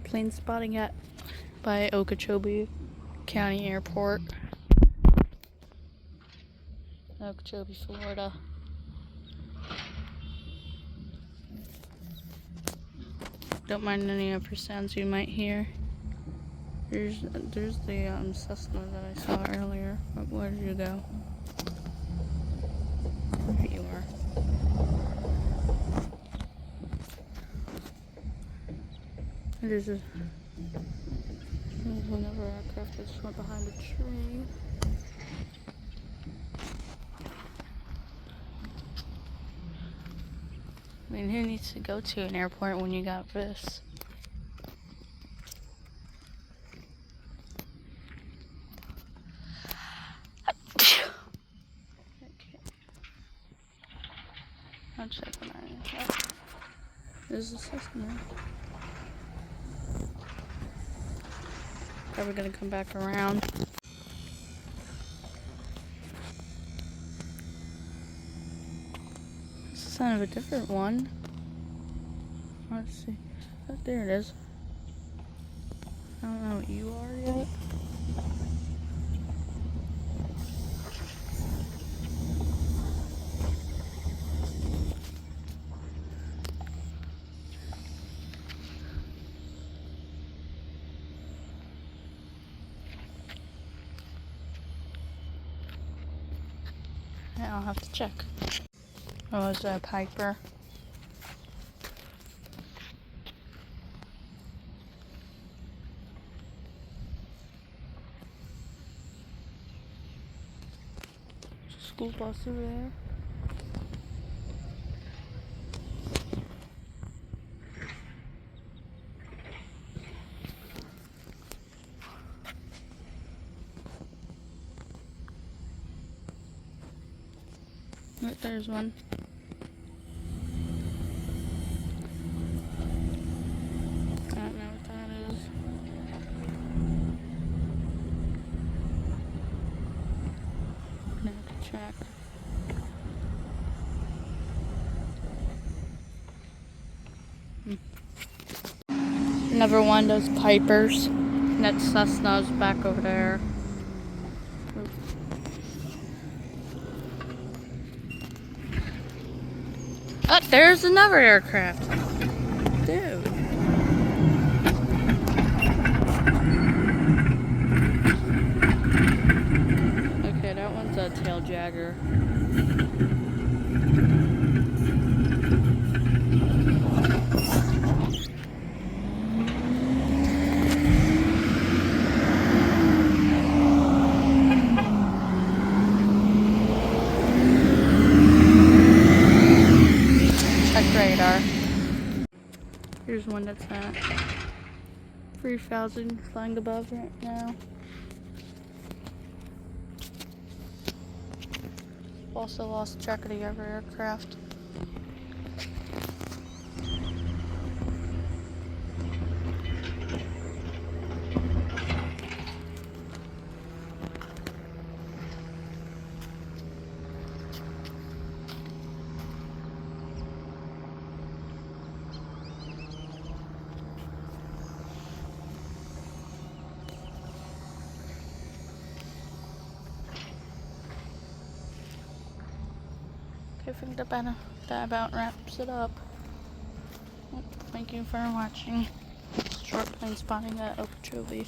Plane spotting by Okeechobee County Airport, Okeechobee, Florida. Don't mind any of the sounds you might hear. There's the Cessna that I saw earlier. Where did you go? There you are. There's another aircraft that just went behind a tree. I mean, who needs to go to an airport when you got this? Okay. I'll check when I get. There's a Cessna. Probably gonna come back around. It's the sound of a different one. Let's see. Oh, there it is. I don't know what you are yet. Yeah, I'll have to check. Oh, it's a Piper. School bus over there. Right, there's one. I don't know what that is. I have to check. Another one of those Pipers. And that Cessna's back over there. Oh, there's another aircraft. Dude. Okay, that one's a tail jagger. Radar. Here's one that's at 3,000 flying above right now. Also lost track of the other aircraft. I think that about wraps it up. Thank you for watching. Short plane spotting at Okeechobee.